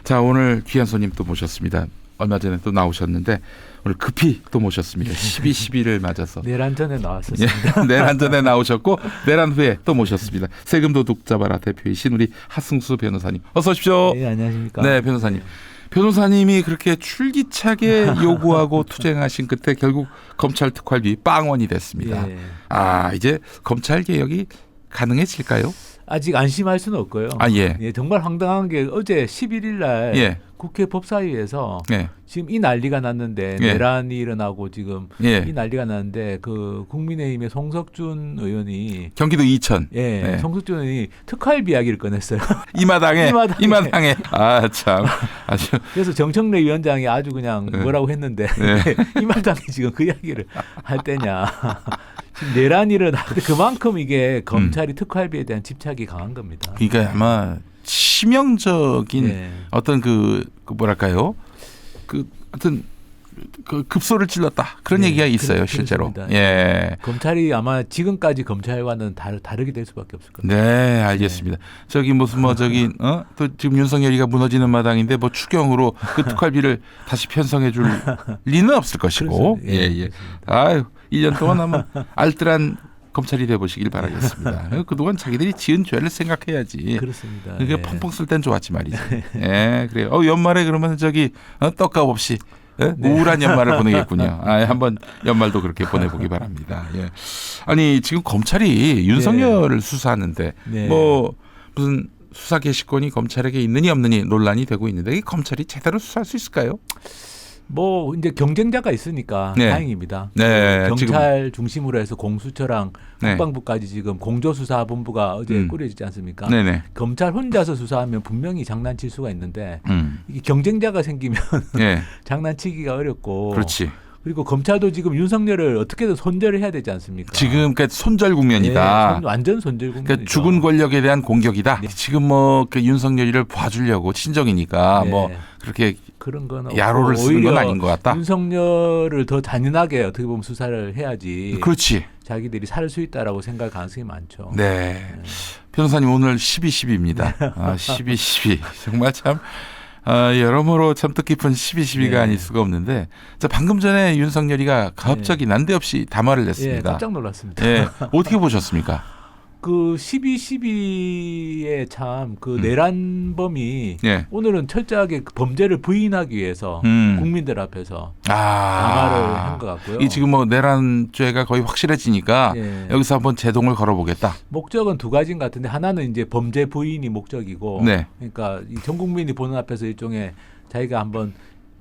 자, 오늘 귀한 손님 또 모셨습니다. 얼마 전에 또 나오셨는데 오늘 급히 또 모셨습니다. 12.12를 맞아서. 내란 전에 나왔었습니다. 예, 내란 전에 나오셨고 내란 후에 또 모셨습니다. 세금도둑 잡아라 대표이신 우리 하승수 변호사님. 어서 오십시오. 네, 안녕하십니까. 네, 변호사님. 변호사님이 그렇게 출기차게 요구하고 투쟁하신 끝에 결국 검찰 특활비 빵원이 됐습니다. 예. 아, 이제 검찰 개혁이 가능해질까요? 아직 안심할 수는 없고요. 아, 예. 예, 정말 황당한 게 어제 11일 날 예. 국회 법사위에서 예. 지금 이 난리가 났는데 예. 내란이 일어나고 지금 예. 이 난리가 났는데 그 국민의힘의 송석준 의원이 경기도 이천. 예, 네. 송석준 의원이 특활비 이야기를 꺼냈어요. 이 마당에. 이마당에. 아, 참. 아주. 그래서 정청래 위원장이 아주 그냥 네. 뭐라고 했는데 네. 이 마당에 지금 그 이야기를 할 때냐. 지금 내란이 일어나는데 그만큼 이게 검찰이 특활비에 대한 집착이 강한 겁니다. 그러니까 아마 치명적인 네. 어떤 그 뭐랄까요? 그 어떤 그 급소를 찔렀다. 그런 네, 얘기가 있어요, 실제로. 그렇습니다. 예. 검찰이 아마 지금까지 검찰과는 다르게 될 수밖에 없을 겁니다. 네, 알겠습니다. 저기 무슨 뭐 저기 또 지금 윤석열이가 무너지는 마당인데 뭐 추경으로 그 특활비를 다시 편성해 줄 리는 없을 것이고. 그렇습니다. 예, 예, 예. 그렇습니다. 아유, 1년 동안 아마 알뜰한 검찰이 돼 보시길 바라겠습니다. 그동안 자기들이 지은 죄를 생각해야지. 그렇습니다. 그게 예. 펑펑 쓸 땐 좋았지 말이죠. 예, 그래요. 연말에 그러면 저기 떡값 없이 예? 우울한 연말을 보내겠군요. 아, 한번 연말도 그렇게 보내보기 바랍니다. 예. 아니 지금 검찰이 윤석열을 수사하는데 네. 뭐 무슨 수사 개시권이 검찰에게 있느니 없느니 논란이 되고 있는데 이 검찰이 제대로 수사할 수 있을까요? 뭐 이제 경쟁자가 있으니까 네. 다행입니다. 네, 경찰 중심으로 해서 공수처랑 네. 국방부까지 지금 공조수사본부가 어제 꾸려지지 않습니까? 네네. 검찰 혼자서 수사하면 분명히 장난칠 수가 있는데 이게 경쟁자가 생기면 예. 장난치기가 어렵고 그렇지. 그리고 검찰도 지금 윤석열을 어떻게든 손절을 해야 되지 않습니까? 지금 그러니까 손절 국면이다. 예, 완전 손절 국면이죠. 그러니까 죽은 권력에 대한 공격이다. 네. 지금 뭐 그 윤석열이를 봐주려고 친정이니까 네. 뭐 그렇게 그런 건 야로를 없고 쓰는 건 오히려 아닌 것 같다. 윤석열을 더 잔인하게 어떻게 보면 수사를 해야지 그렇지. 자기들이 살 수 있다라고 생각할 가능성이 많죠. 네. 변호사님 오늘 12.12입니다. 아, 12.12. 정말 참 여러모로 참 뜻깊은 12.12가 네. 아닐 수가 없는데 자, 방금 전에 윤석열이가 갑자기 난데없이 담화를 예, 냈습니다. 깜짝 놀랐습니다. 예, 어떻게 보셨습니까? 그 12.12의 참 그 내란범이 예. 오늘은 철저하게 그 범죄를 부인하기 위해서 국민들 앞에서 담화를 한 것 같고요. 이 지금 뭐 내란죄가 거의 확실해지니까 예. 여기서 한번 제동을 걸어보겠다. 목적은 두 가지인 것 같은데 하나는 이제 범죄 부인이 목적이고 네. 그러니까 이 전 국민이 보는 앞에서 일종의 자기가 한번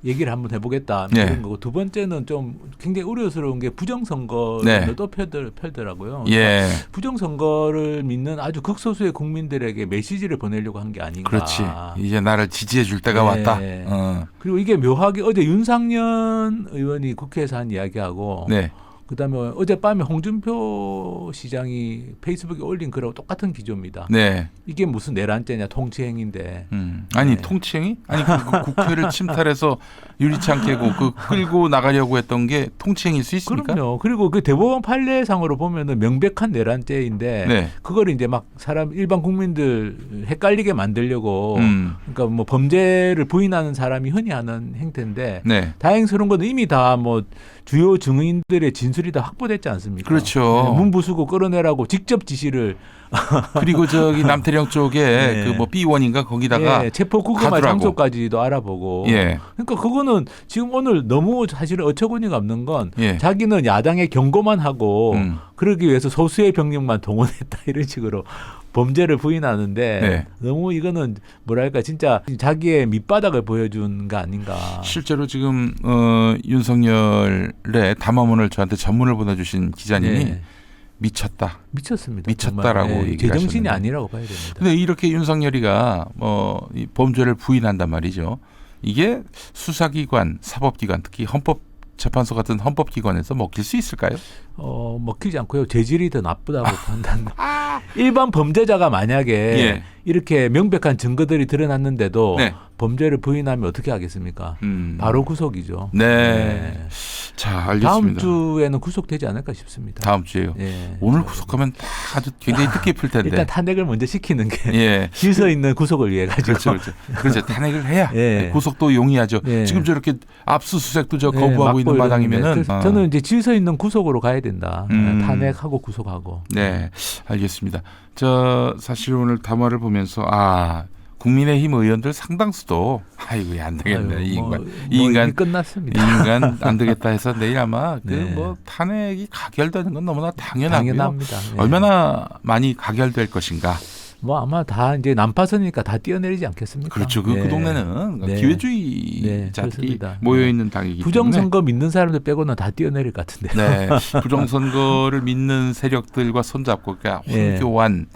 얘기를 한번 해보겠다 네. 이런 거고 두 번째는 좀 굉장히 우려스러운 게 부정선거를 네. 또 펼더라고요. 예. 부정선거를 믿는 아주 극소수의 국민들에게 메시지를 보내려고 한 게 아닌가. 그렇지. 이제 나를 지지해 줄 때가 네. 왔다. 그리고 이게 묘하게 어제 윤상현 의원이 국회에서 한 이야기하고 네. 그다음에 어젯밤에 홍준표 시장이 페이스북에 올린 거하고 똑같은 기조입니다. 네. 이게 무슨 내란죄냐 통치행인데. 아니 네. 통치행위? 아니 그 국회를 침탈해서 유리창 깨고 그 끌고 나가려고 했던 게 통치행위일 수 있습니까? 그럼요. 그리고 그 대법원 판례상으로 보면은 명백한 내란죄인데 네. 그걸 이제 막 사람 일반 국민들 헷갈리게 만들려고 그러니까 뭐 범죄를 부인하는 사람이 흔히 하는 행태인데 네. 다행스러운 건 이미 다 뭐 주요 증인들의 진술이 다 확보됐지 않습니까? 그렇죠. 네, 문 부수고 끌어내라고 직접 지시를 그리고 저기 남태령 쪽에 네. 그 뭐 B1인가 거기다가 예, 체포 구금할 가두라고. 장소까지도 알아보고. 예. 그러니까 그거는 지금 오늘 너무 사실은 어처구니가 없는 건 예. 자기는 야당에 경고만 하고 그러기 위해서 소수의 병력만 동원했다 이런 식으로 범죄를 부인하는데 네. 너무 이거는 뭐랄까 진짜 자기의 밑바닥을 보여준 거 아닌가. 실제로 지금 윤석열의 담화문을 저한테 전문을 보내주신 기자님이 네. 미쳤다. 미쳤습니다. 미쳤다라고 정말. 얘기를 제정신이 하셨는데. 아니라고 봐야 됩니다. 근데 이렇게 윤석열이가 이 범죄를 부인한단 말이죠. 이게 수사기관, 사법기관, 특히 헌법재판소 같은 헌법기관에서 먹힐 수 있을까요? 먹히지 않고요. 재질이 더 나쁘다고 판단. 일반 범죄자가 만약에 예. 이렇게 명백한 증거들이 드러났는데도 네. 범죄를 부인하면 어떻게 하겠습니까? 바로 구속이죠. 네. 자, 다음 알겠습니다. 주에는 구속되지 않을까 싶습니다. 다음 주에요. 예. 오늘 구속하면 다 아주 굉장히 뜻깊을 텐데. 일단 탄핵을 먼저 시키는 게 예. 질서 있는 구속을 위해 가지고. 그렇죠. 탄핵을 해야 예. 구속도 용이하죠. 예. 지금 저렇게 압수수색도 저 예, 거부하고 막고 있는 마당이면은 이러는데 그래서 저는 이제 질서 있는 구속으로 가야 된다. 탄핵하고 구속하고. 네, 알겠습니다. 저 사실 오늘 담화를 보면서 국민의힘 의원들 상당수도 아이고 안 되겠네. 이 인간 이미 끝났습니다. 이 인간 안 되겠다 해서 내일 아마 네. 탄핵이 가결되는 건 너무나 당연하고요. 당연합니다. 네. 얼마나 많이 가결될 것인가. 뭐 아마 다 이제 난파선이니까 다 뛰어내리지 않겠습니까? 그렇죠. 그 동네는 네. 기회주의자들이 그렇습니다. 모여 있는 당이기 때문에 부정선거 믿는 사람들 빼고는 다 뛰어내릴 것 같은데. 네, 부정선거를 믿는 세력들과 손잡고 그러니까 황교안,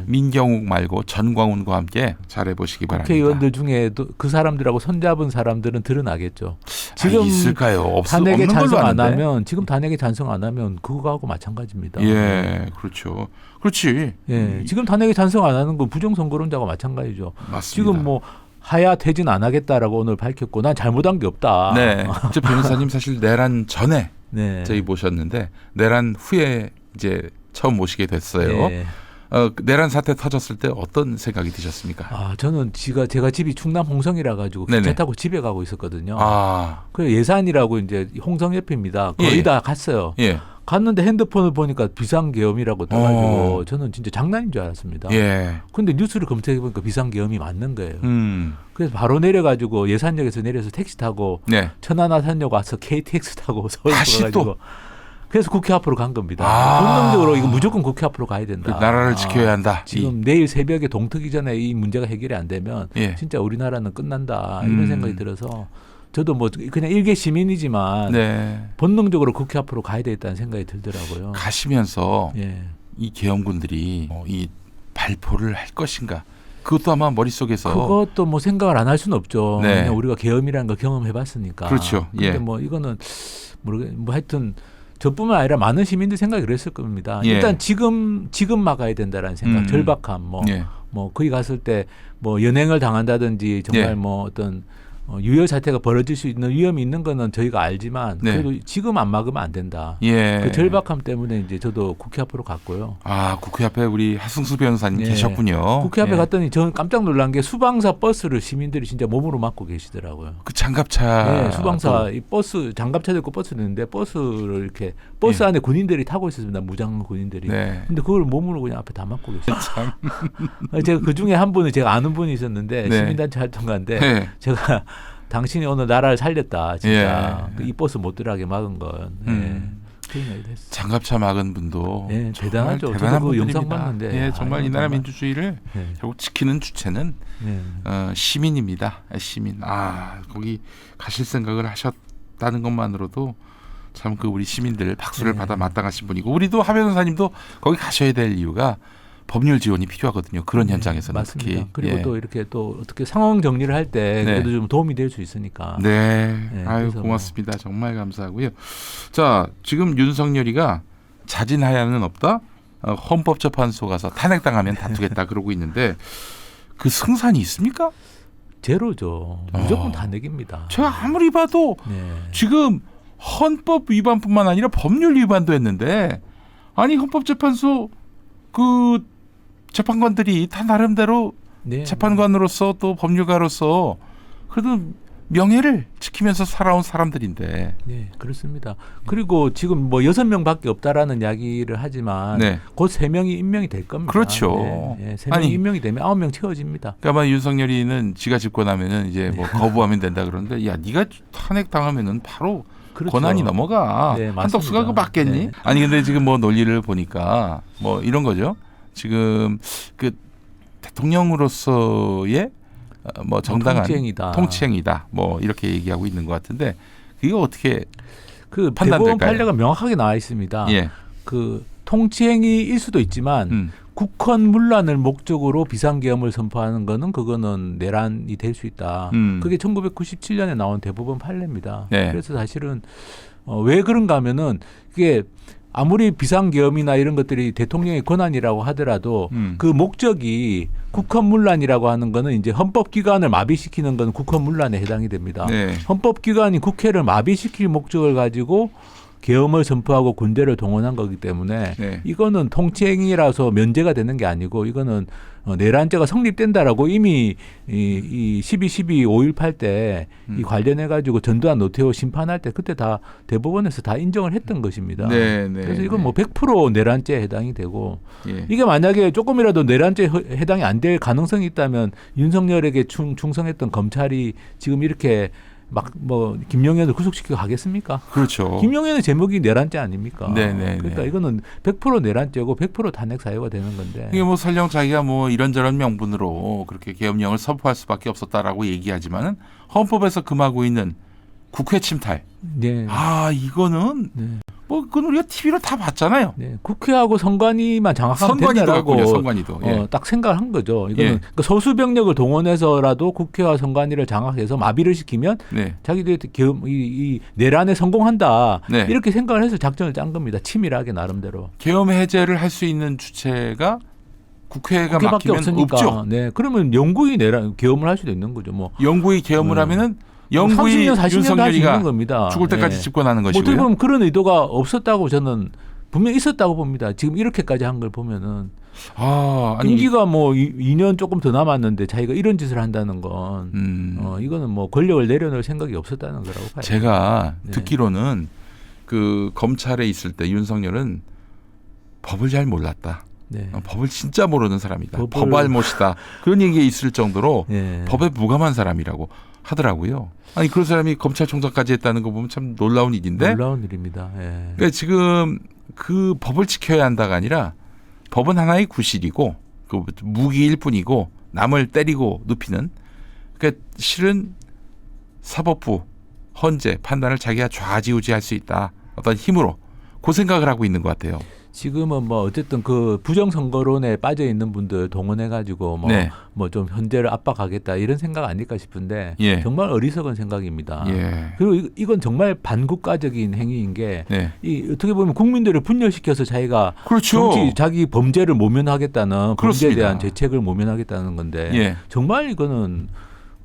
민경욱 말고 전광훈과 함께 잘해보시기 바랍니다. 국회의원들 중에도 그 사람들하고 손잡은 사람들은 드러나겠죠. 지금 있을까요? 탄핵에 없는 걸로 찬성 안 아는데. 하면 지금 탄핵에 찬성 안 하면 그거하고 마찬가지입니다. 예, 그렇죠. 그렇지. 예, 지금 탄핵에 찬성 안 하는 건 부정선거론자가 마찬가지죠. 맞습니다. 지금 뭐 하야 퇴진 안 하겠다라고 오늘 밝혔고 난 잘못한 게 없다. 네, 저 변호사님 사실 내란 전에 네. 저희 모셨는데 내란 후에 이제 처음 모시게 됐어요. 네. 내란 사태 터졌을 때 어떤 생각이 드셨습니까? 저는 제가 집이 충남 홍성이라 가지고 기차 네네. 타고 집에 가고 있었거든요. 그 예산이라고 이제 홍성 옆입니다. 거의 다 갔어요. 예. 갔는데 핸드폰을 보니까 비상계엄이라고 떠가지고 저는 진짜 장난인 줄 알았습니다. 예. 근데 뉴스를 검색해 보니까 비상계엄이 맞는 거예요. 음. 그래서 바로 내려가지고 예산역에서 내려서 택시 타고 네. 천안아산역 와서 KTX 타고 서울 다시 가가지고 그래서 국회 앞으로 간 겁니다. 아. 본능적으로 이거 무조건 국회 앞으로 가야 된다. 그 나라를 지켜야 한다. 지금 내일 새벽에 동트기 전에 이 문제가 해결이 안 되면 예. 진짜 우리나라는 끝난다 이런 생각이 들어서 저도 뭐 그냥 일개 시민이지만 네. 본능적으로 국회 앞으로 가야 되겠다는 생각이 들더라고요. 가시면서 예. 이 계엄군들이 이 발포를 할 것인가? 그것도 아마 머릿속에서 그것도 뭐 생각을 안 할 수는 없죠. 네. 그냥 우리가 계엄이라는 걸 경험해봤으니까. 그렇죠. 근데 예. 뭐 이거는 뭐 하여튼 저뿐만 아니라 많은 시민들 생각이 그랬을 겁니다. 예. 일단 지금 막아야 된다라는 생각, 절박함, 예. 뭐 거기 갔을 때 뭐 연행을 당한다든지 정말 예. 뭐 어떤 유혈 사태가 벌어질 수 있는 위험이 있는 거는 저희가 알지만 네. 그래도 지금 안 막으면 안 된다. 예. 그 절박함 때문에 이제 저도 국회 앞으로 갔고요. 국회 앞에 우리 하승수 변호사님 예. 계셨군요. 국회 앞에 예. 갔더니 저는 깜짝 놀란 게 수방사 버스를 시민들이 진짜 몸으로 맡고 계시더라고요. 그 장갑차. 네, 수방사 이 버스 장갑차도 있고 버스도 있는데 버스를 이렇게 버스 안에 군인들이 타고 있었습니다. 무장 군인들이. 네. 근데 그걸 몸으로 그냥 앞에 다 맡고 계세요. 참. 제가 그 중에 한 분은 제가 아는 분이 있었는데 네. 시민단체 활동가인데 네. 제가 당신이 오늘 나라를 살렸다. 진짜 예. 이 버스 못 들어가게 막은 건. 그런 얘기도 했어요. 장갑차 막은 분도 네, 정말 대단하죠. 대단한 저도 그 분들입니다. 영상 봤는데 예, 정말 이 나라 정말. 민주주의를 네. 결국 지키는 주체는 네. 시민입니다. 시민. 거기 가실 생각을 하셨다는 것만으로도 참 그 우리 시민들 박수를 네. 받아 마땅하신 분이고 우리도 하 변호사님도 거기 가셔야 될 이유가 법률 지원이 필요하거든요. 그런 현장에서는 맞습니다. 특히. 그리고 예. 또 이렇게 또 어떻게 상황 정리를 할 때 네. 그래도 좀 도움이 될 수 있으니까. 네. 네, 아유 그래서 고맙습니다. 정말 감사하고요. 자, 지금 윤석열이가 자진하야는 없다. 헌법재판소 가서 탄핵당하면 다투겠다 그러고 있는데 그 승산이 있습니까? 제로죠. 무조건 탄핵입니다. 제가 아무리 봐도 네. 지금 헌법 위반뿐만 아니라 법률 위반도 했는데 아니 헌법재판소 그 재판관들이 다 나름대로 네. 재판관으로서 또 법률가로서 그래도 명예를 지키면서 살아온 사람들인데. 네, 그렇습니다. 그리고 지금 뭐 6명밖에 없다라는 이야기를 하지만 네. 곧 3명이 임명이 될 겁니다. 그렇죠. 네, 3명이 아니, 임명이 되면 9명 채워집니다. 그러니까 아마 윤석열이는 지가 집권하면은 이제 뭐 거부하면 된다 그러는데 야 네가 탄핵 당하면은 바로 그렇죠. 권한이 넘어가. 네, 한덕수가 그거 맞습니다. 맞겠니? 네. 아니 근데 지금 뭐 논리를 보니까 뭐 이런 거죠. 지금 그 대통령으로서의 뭐 정당한 통치행위다. 뭐 이렇게 얘기하고 있는 것 같은데 그게 어떻게 그 판단될까요? 대법원 판례가 명확하게 나와 있습니다. 예. 그 통치행위일 수도 있지만 국헌 문란을 목적으로 비상계엄을 선포하는 거는 그거는 내란이 될 수 있다. 그게 1997년에 나온 대법원 판례입니다. 네. 그래서 사실은 왜 그런가 하면은 그게 아무리 비상계엄이나 이런 것들이 대통령의 권한이라고 하더라도 그 목적이 국헌문란이라고 하는 거는 이제 헌법기관을 마비시키는 건 국헌문란에 해당이 됩니다. 네. 헌법기관이 국회를 마비시킬 목적을 가지고 계엄을 선포하고 군대를 동원한 거기 때문에 네. 이거는 통치행위라서 면제가 되는 게 아니고 이거는 내란죄가 성립된다라고 이미 이 12.12.5.18 때 이 관련해 가지고 전두환 노태우 심판할 때 그때 다 대법원에서 다 인정을 했던 것입니다. 네, 네, 그래서 이건 뭐 100% 내란죄에 해당이 되고 예. 이게 만약에 조금이라도 내란죄에 해당이 안 될 가능성이 있다면 윤석열에게 충성했던 검찰이 지금 이렇게 막 뭐 김용현을 구속시키고 가겠습니까? 그렇죠. 김용현의 제목이 내란죄 아닙니까? 네네. 그러니까 이거는 100% 내란죄고 100% 탄핵 사유가 되는 건데. 이게 뭐 설령 자기가 뭐 이런저런 명분으로 그렇게 계엄령을 선포할 수밖에 없었다라고 얘기하지만은 헌법에서 금하고 있는 국회 침탈. 네. 아 이거는 네. 뭐 그건 우리가 TV로 다 봤잖아요. 네. 국회하고 선관위만 장악하면 선관위도 된다라고 같군요. 선관위도. 예. 딱 생각을 한 거죠. 이거는 예. 그러니까 소수 병력을 동원해서라도 국회와 선관위를 장악해서 마비를 시키면 네. 자기들이 이 내란에 성공한다. 네. 이렇게 생각을 해서 작전을 짠 겁니다. 치밀하게 나름대로. 계엄 해제를 할 수 있는 주체가 국회가 국회밖에 막히면 없으니까. 없죠. 네. 그러면 영구히 내란 계엄을 할 수도 있는 거죠. 뭐 영구히 계엄을 하면은 영구히 30년, 40년 할 수 있는 윤석열이가 겁니다. 죽을 때까지 네. 집권하는 뭐 어떻게 것이고요. 보면 그런 의도가 없었다고 저는 분명히 있었다고 봅니다. 지금 이렇게까지 한 걸 보면은 아니 임기가 뭐 2년 조금 더 남았는데 자기가 이런 짓을 한다는 건 이거는 뭐 권력을 내려놓을 생각이 없었다는 거라고 봐요. 제가 네. 듣기로는 그 검찰에 있을 때 윤석열은 법을 잘 몰랐다. 네. 법을 진짜 모르는 사람이다. 법을- 법알못이다. 그런 얘기가 있을 정도로 네. 법에 무감한 사람이라고 하더라고요. 아니 그런 사람이 검찰총장까지 했다는 거 보면 참 놀라운 일인데. 놀라운 일입니다. 예. 그러니까 지금 그 법을 지켜야 한다가 아니라 법은 하나의 구실이고 그 무기일 뿐이고 남을 때리고 눕히는. 그러니까 실은 사법부 헌재 판단을 자기가 좌지우지할 수 있다. 어떤 힘으로 그 생각을 하고 있는 것 같아요. 지금은 뭐 어쨌든 그 부정선거론에 빠져 있는 분들 동원해 가지고 네. 뭐 좀 현재를 압박하겠다 이런 생각 아닐까 싶은데 예. 정말 어리석은 생각입니다. 예. 그리고 이건 정말 반국가적인 행위인 게 네. 이 어떻게 보면 국민들을 분열시켜서 자기가 그렇죠. 정치 자기 범죄를 모면하겠다는 범죄에 그렇습니다. 대한 죄책을 모면하겠다는 건데 예. 정말 이거는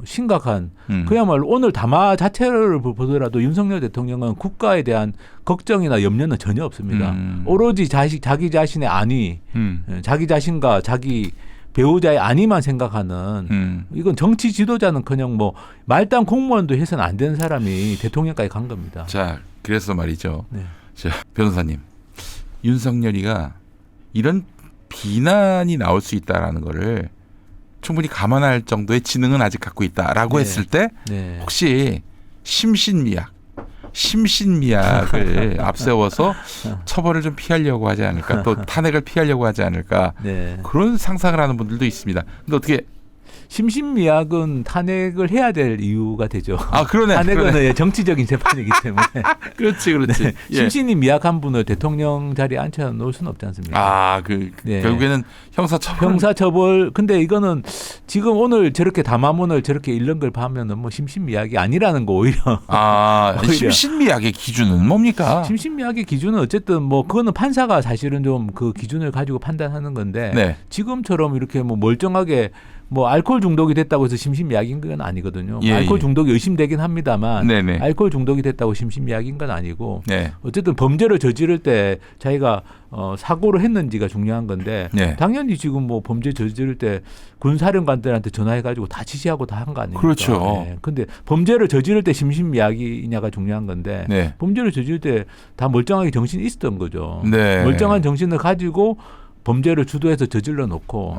심각한 음. 그야말로 오늘 담화 자체를 보더라도 윤석열 대통령은 국가에 대한 걱정이나 염려는 전혀 없습니다. 오로지 자기 자신의 안위, 자기 자신과 자기 배우자의 안위만 생각하는 이건 정치 지도자는커녕 뭐 말단 공무원도 해서는 안 되는 사람이 대통령까지 간 겁니다. 자, 그래서 말이죠. 네. 자, 변호사님, 윤석열이가 이런 비난이 나올 수 있다라는 거를 충분히 감안할 정도의 지능은 아직 갖고 있다라고 네. 했을 때 네. 혹시 심신미약을 앞세워서 처벌을 좀 피하려고 하지 않을까, 또 탄핵을 피하려고 하지 않을까, 네. 그런 상상을 하는 분들도 있습니다. 근데 어떻게 심신미약은 탄핵을 해야 될 이유가 되죠. 그러네. 탄핵은 그러네. 정치적인 재판이기 때문에. 그렇지. 네. 예. 심신이 미약한 분을 대통령 자리에 앉혀놓을 수는 없지 않습니까? 네. 결국에는 형사처벌. 근데 이거는 지금 오늘 저렇게 담화문을 저렇게 읽는 걸 보면은 뭐 심신미약이 아니라는 거 오히려. 오히려. 심신미약의 기준은 뭡니까? 심신미약의 기준은 어쨌든 뭐 그거는 판사가 사실은 좀 그 기준을 가지고 판단하는 건데 네. 지금처럼 이렇게 뭐 멀쩡하게 뭐 알코올 중독이 됐다고 해서 심신미약인 건 아니거든요. 예, 알코올 예. 중독이 의심되긴 합니다만 네네. 알코올 중독이 됐다고 심신미약인 건 아니고 네. 어쨌든 범죄를 저지를 때 자기가 사고를 했는지가 중요한 건데 네. 당연히 지금 뭐 범죄 저지를 때 군사령관들한테 전화해가지고 다 지시하고 다 한 거 아닙니까? 그렇죠. 네. 근데 범죄를 저지를 때 심신미약이냐가 중요한 건데 네. 범죄를 저지를 때 다 멀쩡하게 정신이 있었던 거죠. 네. 멀쩡한 정신을 가지고 범죄를 주도해서 저질러 놓고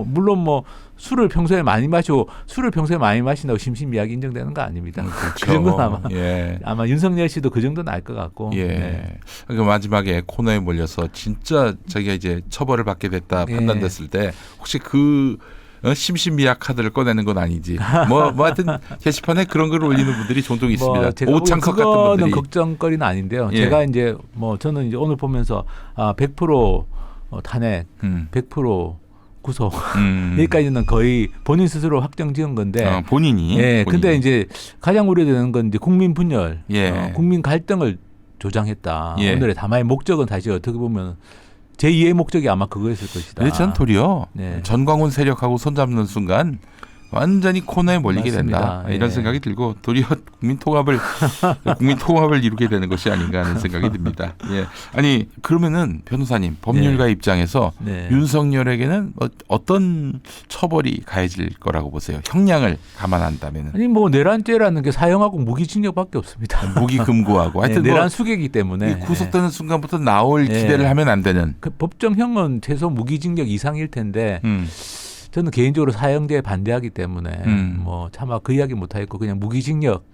물론 뭐 술을 평소에 많이 마신다고 심신미약이 인정되는 거 아닙니다. 그렇죠. 그 정도는 아마 윤석열 씨도 그 정도는 알 것 같고. 예. 네. 그러니까 마지막에 코너에 몰려서 진짜 자기가 이제 처벌을 받게 됐다 예. 판단됐을 때 혹시 그 심신미약 카드를 꺼내는 건 아니지. 뭐 하여튼 게시판에 그런 글을 올리는 분들이 종종 있습니다. 제가 오창석 같은 그거는 분들이. 걱정거리는 아닌데요. 예. 제가 이제 저는 이제 오늘 보면서 100% 탄핵, 100% 구속 여기까지는 거의 본인 스스로 확정 지은 건데 본인이. 예. 근데 이제 가장 우려되는 건 이제 국민 분열, 예. 국민 갈등을 조장했다. 예. 오늘의 담화의 목적은 사실 어떻게 보면 제2의 목적이 아마 그거였을 것이다. 네, 전 도리어 네. 전광훈 세력하고 손잡는 순간 완전히 코너에 몰리게 맞습니다. 된다. 이런 예. 생각이 들고 도리어 국민 통합을 이루게 되는 것이 아닌가 하는 생각이 듭니다. 예. 아니 그러면은 변호사님 법률가 입장에서 네. 윤석열에게는 어떤 처벌이 가해질 거라고 보세요? 형량을 감안한다면은 아니 뭐 내란죄라는 게 사형하고 무기징역밖에 없습니다. 무기 금고하고 하여튼 네, 뭐 내란 수개이기 때문에 구속되는 순간부터 나올 네. 기대를 하면 안 되는. 그 법정형은 최소 무기징역 이상일 텐데 저는 개인적으로 사형제에 반대하기 때문에 뭐 차마 그 이야기 못하겠고 그냥 무기징역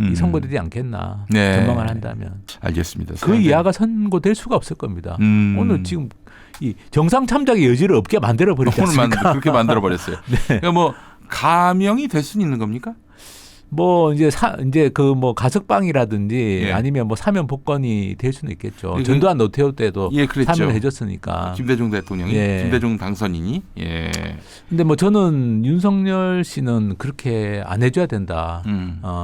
이 선고되지 않겠나 네. 전망을 한다면 알겠습니다. 그 이하가 선고될 수가 없을 겁니다. 오늘 지금 이 정상 참작의 여지를 없게 만들어 버리지 않습니까? 그렇게 만들어 버렸어요. 네. 그러니까 뭐 가명이 될 수는 있는 겁니까? 뭐 이제 그 뭐 가석방이라든지 예. 아니면 뭐 사면 복권이 될 수는 있겠죠. 예, 전두환 노태우 때도 예, 그랬죠. 사면을 해줬으니까. 김대중 대통령이 예. 김대중 당선인이 예. 근데 뭐 저는 윤석열 씨는 그렇게 안 해줘야 된다.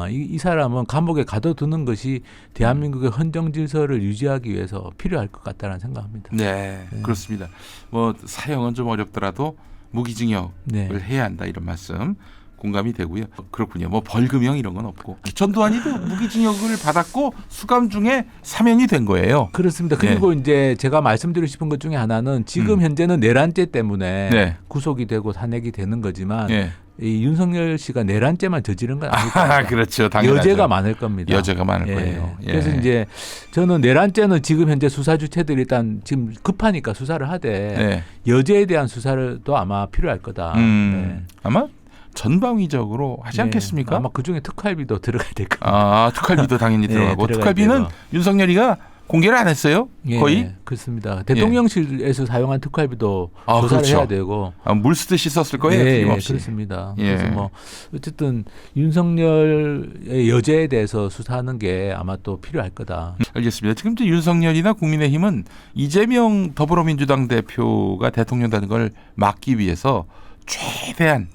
이 사람은 감옥에 가둬두는 것이 대한민국의 헌정 질서를 유지하기 위해서 필요할 것 같다는 생각합니다. 네, 그렇습니다. 뭐 사형은 좀 어렵더라도 무기징역을 네. 해야 한다 이런 말씀 공감이 되고요. 그렇군요. 뭐 벌금형 이런 건 없고 전두환이도 무기징역을 받았고 수감 중에 사면이 된 거예요. 그렇습니다. 그리고 이제 제가 말씀드리고 싶은 것 중에 하나는 지금 현재는 내란죄 때문에 네. 구속이 되고 탄핵이 되는 거지만 네. 이 윤석열 씨가 내란죄만 저지른 건 아닐 겁니다. 그렇죠. 당연하죠. 여죄가 많을 겁니다. 여죄가 많을 예. 거예요. 예. 그래서 이제 저는 내란죄는 지금 현재 수사 주체들이 일단 지금 급하니까 수사를 하되 네. 여죄에 대한 수사도 아마 필요할 거다. 네. 아마 전방위적으로 하지 네. 않겠습니까? 아마 그중에 특활비도 들어가야 될 겁니다. 아, 특활비도 당연히 네, 들어가고 들어가야 특활비는 되고. 윤석열이가 공개를 안 했어요. 예, 거의 그렇습니다. 대통령실에서 사용한 특활비도 조사를 그렇죠. 해야 되고 물 쓰듯이 썼을 거예요. 네, 틀림없이. 그렇습니다. 예. 그래서 뭐 어쨌든 윤석열의 여죄에 대해서 수사하는 게 아마 또 필요할 거다. 알겠습니다. 지금 이제 윤석열이나 국민의힘은 이재명 더불어민주당 대표가 대통령 되는 걸 막기 위해서 최대한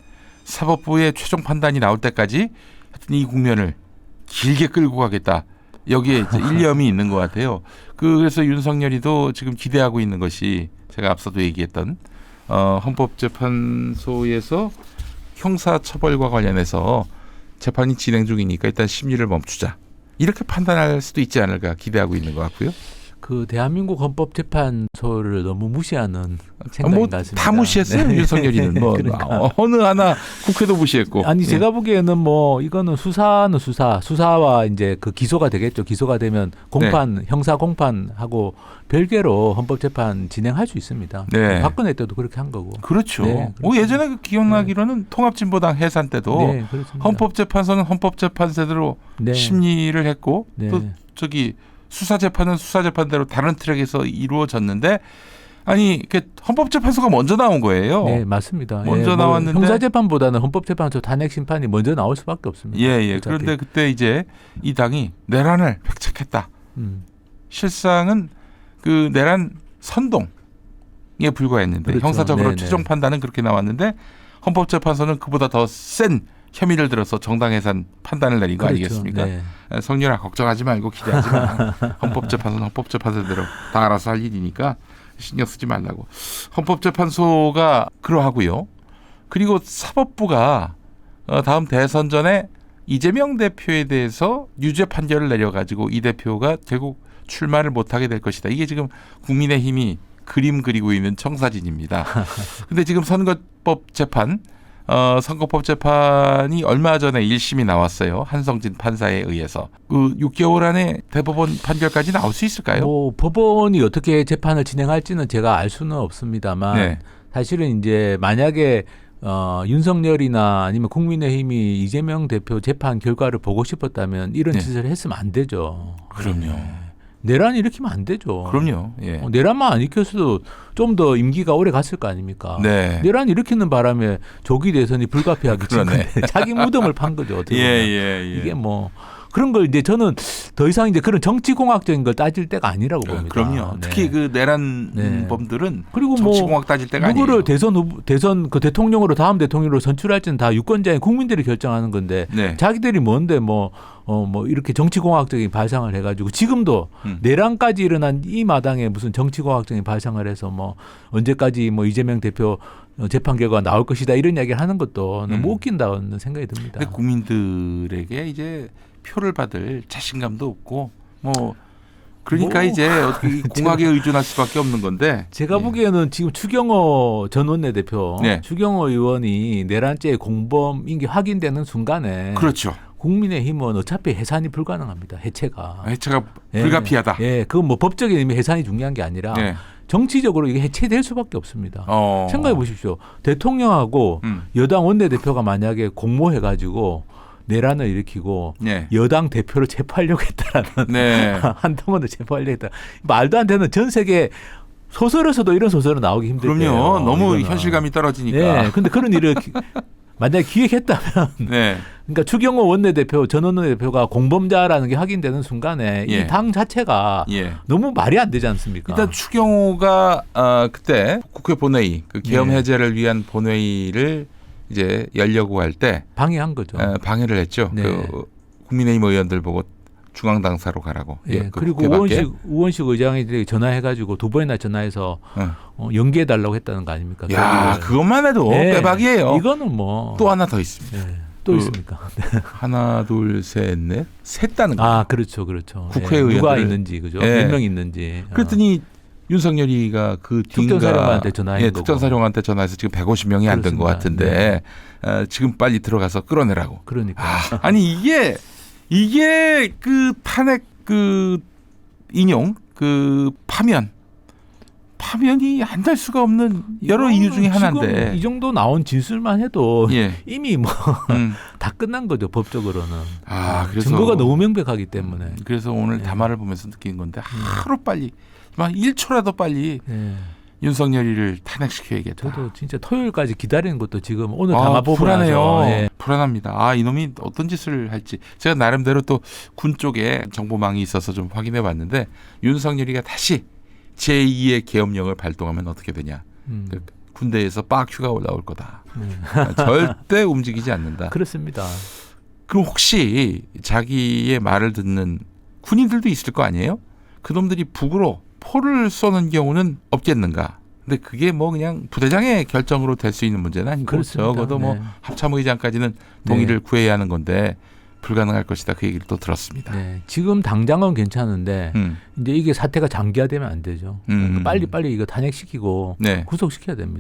사법부의 최종 판단이 나올 때까지 하여튼 이 국면을 길게 끌고 가겠다. 여기에 이제 일념이 있는 것 같아요. 그래서 윤석열이도 지금 기대하고 있는 것이 제가 앞서도 얘기했던 헌법재판소에서 형사처벌과 관련해서 재판이 진행 중이니까 일단 심리를 멈추자. 이렇게 판단할 수도 있지 않을까 기대하고 있는 것 같고요. 그 대한민국 헌법재판소를 너무 무시하는 생각인 것 같습니다. 다 무시했어요. 네. 윤석열이는 뭐 그러니까. 어느 하나 국회도 무시했고. 아니 예. 제가 보기에는 뭐 이거는 수사와 이제 그 기소가 되겠죠. 기소가 되면 공판 형사 공판하고 별개로 헌법재판 진행할 수 있습니다. 네. 박근혜 때도 그렇게 한 거고. 그렇죠. 네, 예전에 그 기억나기로는 통합진보당 해산 때도 네, 그렇습니다. 헌법재판소는 헌법재판세대로 네. 심리를 했고 네. 또 저기 수사재판은 수사재판대로 다른 트랙에서 이루어졌는데 아니 헌법재판소가 먼저 나온 거예요. 네, 맞습니다. 먼저 뭐 나왔는데 형사재판보다는 헌법재판소 탄핵 심판이 먼저 나올 수밖에 없습니다. 예. 어차피. 그런데 그때 이제 이 당이 내란을 획책했다. 실상은 그 내란 선동에 불과했는데 그렇죠. 형사적으로 네네. 최종 판단은 그렇게 나왔는데 헌법재판소는 그보다 더 센 혐의를 들어서 정당해산 판단을 내린 거 그렇죠. 아니겠습니까? 네. 성렬아 걱정하지 말고 기대하지 마. 헌법재판소는 헌법재판소대로 다 알아서 할 일이니까 신경 쓰지 말라고. 헌법재판소가 그러하고요. 그리고 사법부가 다음 대선 전에 이재명 대표에 대해서 유죄 판결을 내려가지고 이 대표가 결국 출마를 못하게 될 것이다. 이게 지금 국민의힘이 그림 그리고 있는 청사진입니다. 근데 지금 선거법 재판이 얼마 전에 1심이 나왔어요. 한성진 판사에 의해서. 그 6개월 안에 대법원 판결까지 나올 수 있을까요? 뭐 법원이 어떻게 재판을 진행할지는 제가 알 수는 없습니다만 네. 사실은 이제 만약에 윤석열이나 아니면 국민의힘이 이재명 대표 재판 결과를 보고 싶었다면 이런 네. 짓을 했으면 안 되죠. 그럼요. 내란 일으키면 안 되죠. 그럼요. 예. 내란만 안 일으켰어도 좀 더 임기가 오래 갔을 거 아닙니까? 네. 내란 일으키는 바람에 조기 대선이 불가피하게 그러네. 자기 무덤을 판 거죠. 어떻게 보면. 예. 이게 뭐 그런 걸 이제 저는 더 이상 이제 그런 정치공학적인 걸 따질 때가 아니라고 봅니다. 그럼요. 네. 특히 그 내란범들은 그리고 정치공학 따질 때가 누구를 아니에요. 대선 그 대통령으로 다음 대통령으로 선출할지는 다 유권자인 국민들이 결정하는 건데 네. 자기들이 뭔데 뭐 이렇게 정치공학적인 발상을 해가지고 지금도 내란까지 일어난 이 마당에 무슨 정치공학적인 발상을 해서 뭐 언제까지 뭐 이재명 대표 재판 결과가 나올 것이다 이런 이야기를 하는 것도 너무 웃긴다는 생각이 듭니다. 근데 국민들에게 이제 표를 받을 자신감도 없고 뭐 그러니까 이제 어떻게 공학에 의존할 수밖에 없는 건데 제가 보기에는 지금 추경호 전 원내대표, 네. 추경호 의원이 내란죄 공범인 게 확인되는 순간에 그렇죠. 국민의힘은 어차피 해산이 불가능합니다. 해체가 불가피하다. 예, 그건 뭐 법적인 의미 해산이 중요한 게 아니라 네. 정치적으로 이게 해체될 수밖에 없습니다. 생각해 보십시오. 대통령하고 여당 원내대표가 만약에 공모해가지고 내란을 일으키고 네. 여당 대표를 체포하려고 했다라는 네. 한동훈을 체포하려고 했다. 말도 안 되는 전 세계 소설에서도 이런 소설은 나오기 힘들대요. 그럼요. 너무 이거는. 현실감이 떨어지니까. 네. 근데 그런 일을 만약에 기획했다면 네. 그러니까 추경호 원내대표, 전 원내대표가 공범자라는 게 확인되는 순간에 예. 이 당 자체가 예. 너무 말이 안 되지 않습니까? 일단 추경호가 그때 국회 본회의 그 계엄 해제를 위한 본회의를 이제 열려고 할 때 방해한 거죠. 방해를 했죠. 네. 그 국민의힘 의원들 보고 중앙당사로 가라고. 예. 그 그리고 국회 밖에. 우원식 의장이 전화해가지고 두 번이나 전화해서 연기해달라고 했다는 거 아닙니까? 야, 그것만 해도 네. 빼박이에요. 이거는 뭐 또 하나 더 있습니다. 네. 또 있습니까? 하나, 둘, 셋, 넷, 셋 다는 거. 아, 그렇죠, 그렇죠. 국회의원들 누가 있는지 그죠? 예. 몇 명 있는지. 그랬더니 윤석열이가 그 특전사령관한테 전화한 거고. 특전사령관한테 전화해서 지금 150명이 안 된 것 그렇습니다. 같은데 지금 빨리 들어가서 끌어내라고. 그러니까. 아니 이게 그 탄핵 그 인용 그 파면이 안 될 수가 없는 여러 이유 중에 하나인데 지금 이 정도 나온 진술만 해도 예. 이미 뭐 다 끝난 거죠 법적으로는. 그래서 증거가 너무 명백하기 때문에. 그래서 오늘 담화를 보면서 느낀 건데 하루 빨리 막 1초라도 빨리 윤석열이를 탄핵시켜야겠다. 저도 진짜 토요일까지 기다리는 것도 지금 오늘 담화 보고 불안해요. 나서, 예. 불안합니다. 이놈이 어떤 짓을 할지 제가 나름대로 또 군 쪽에 정보망이 있어서 좀 확인해 봤는데 윤석열이가 다시 제2의 계엄령을 발동하면 어떻게 되냐. 그 군대에서 빡휴가 올라올 거다. 절대 움직이지 않는다. 그렇습니다. 그럼 혹시 자기의 말을 듣는 군인들도 있을 거 아니에요? 그놈들이 북으로 포를 쏘는 경우는 없겠는가? 근데 그게 뭐 그냥 부대장의 결정으로 될 수 있는 문제는 아니고 그렇습니다. 적어도 뭐 네. 합참의장까지는 동의를 구해야 하는 건데 불가능할 것이다. 그 얘기를 또 들었습니다. 네, 지금 당장은 괜찮은데 이제 이게 사태가 장기화되면 안 되죠. 그러니까 빨리 이거 탄핵시키고 네. 구속시켜야 됩니다.